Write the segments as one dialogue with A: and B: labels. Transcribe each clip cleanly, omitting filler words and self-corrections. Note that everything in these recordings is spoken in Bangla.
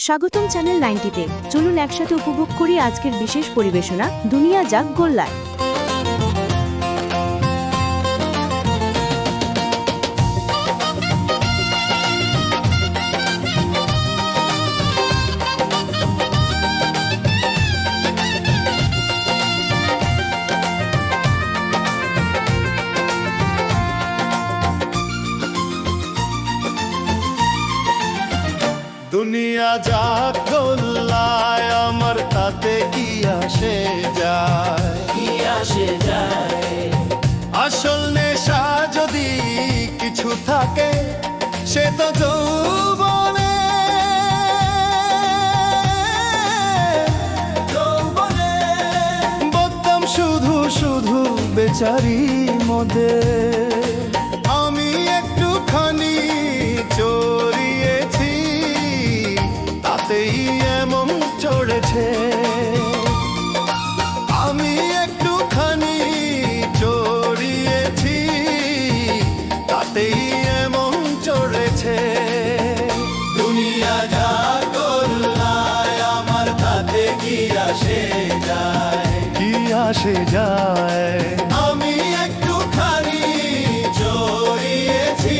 A: স্বাগতম চ্যানেল 90-তে। চলুন একসাথে উপভোগ করি আজকের বিশেষ পরিবেশনা দুনিয়া যাক গোল্লায়।
B: দুনিয়া যাক গোল্লায় আমার তাতে কি আসে যায় আসল নেশা যদি কিছু থাকে সে তো যৌবনে বদনাম শুধু শুধু বেচারি মদে আমি একটুখানি চড়িয়েছি তাতেই এমন চড়েছে আমি একটুখানি চড়িয়েছি তাতেই এমন চড়েছে দুনিয়া যা গোল্লায় আমার তাতে কি আসে যায় আমি একটুখানি চড়িয়েছি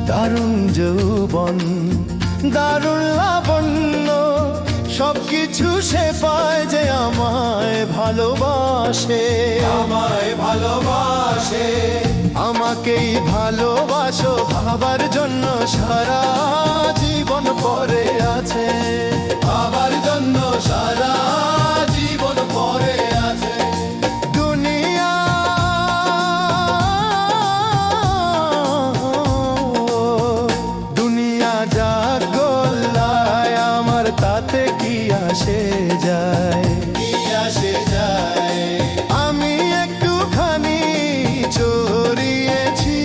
B: দারুণ যৌবন দারুণ লাবণ্য সবকিছু সে পায় যে আমায় ভালোবাসে আমাকেই ভালোবাসো ভাবার জন্য সারা জীবন পরে আছে ভাবার জন্য সারা জীবন পরে আছে তাতে কি আসে যায় আমি একটুখানি চড়িয়েছি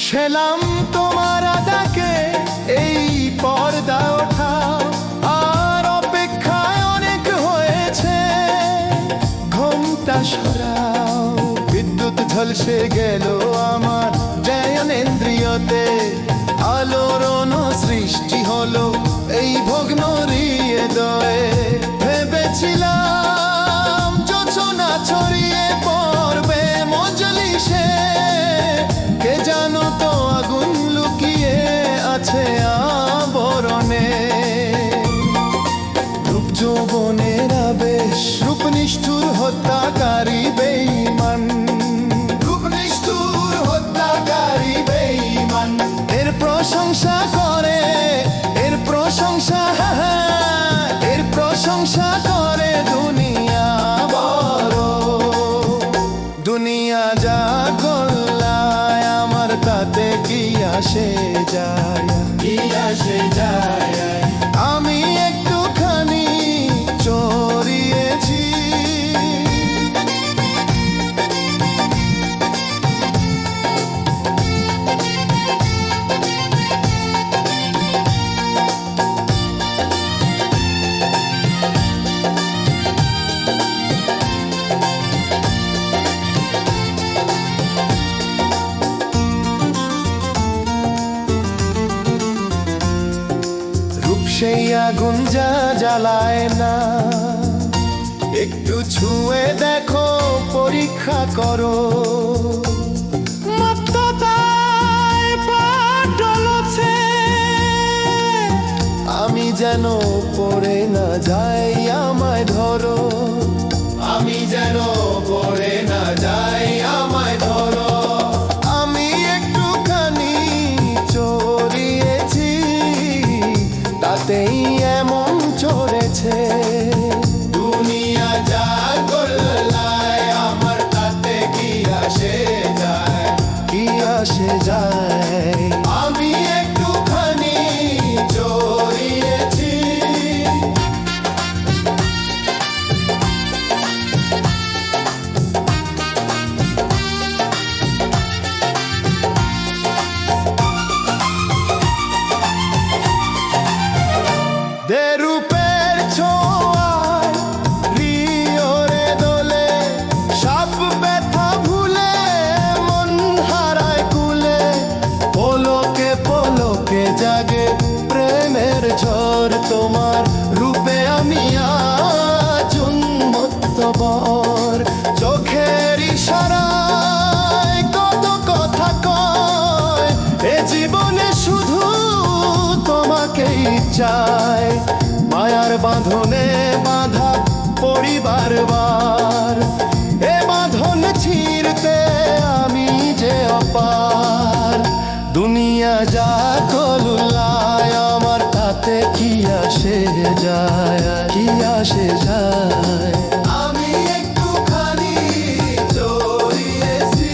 B: সেলাম তোমার আদাকে এই পর্দা ওঠা সরাও বিদ্যুৎ ঝলসে গেল আমার জ্ঞানেন্দ্রিয়তে আলোর সৃষ্টি হলো এই ভগ্ন হৃদয়ে ভেবেছিলাম যোচনা ছড়িয়ে পড়বে মজলিসে কে জানো তো আগুন লুকিয়ে আছে আবরণে রূপ যৌবনের আবেশ রূপ নিষ্ঠুর হত্যাকারী বেঈমান এর প্রশংসা করে এর প্রশংসা করে দুনিয়া বড় দুনিয়া যা গোল্লায় আমার তাতে কি আসে যায় আমি একটুখানি চড়িয়েছি সেই আগুন যা জ্বালায় না একটু ছুঁয়ে দেখো পরীক্ষা করো আমি যেন পড়ে না যাই আমায় ধরো আমি যেন পড়ে না যাই আমায় ধরো আমি একটুখানি চড়িয়েছি তাতেই এমন চড়েছে দুনিয়া যা গোল্লায় আমার তাতে কি আসে যায় দেয়। আমি একটুখানি জড়িয়েছি, রূপের ছোঁয়ায় রিওরে দোলে, সাপ ব্যথা ভুলে মন হারায় কুলে, পলকে পলকে জাগে প্রেমের ঝড়। তোমার রূপে আমি আজ উন্মত্ত বর, চোখের ইশারায় কত কথা কয়, এ জীবনে শুধু তোমাকেই চাই। মায়ার বাঁধনে বাঁধা পরিবার বার, এ বাঁধন ছিঁড়তে আমি যে অপার। দুনিয়া যা কলুলায় আমার তাতে কি আসে যায়, কি আসে যায়। আমি একটুখানি জড়িয়েছি,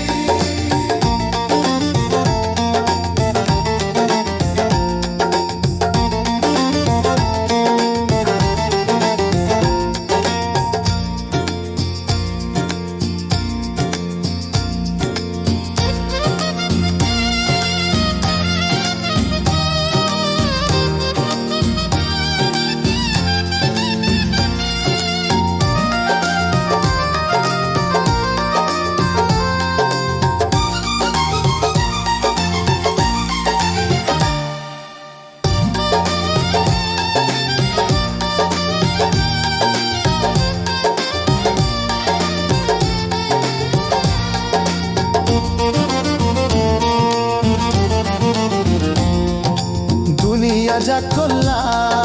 B: দুনিয়া যা করলাম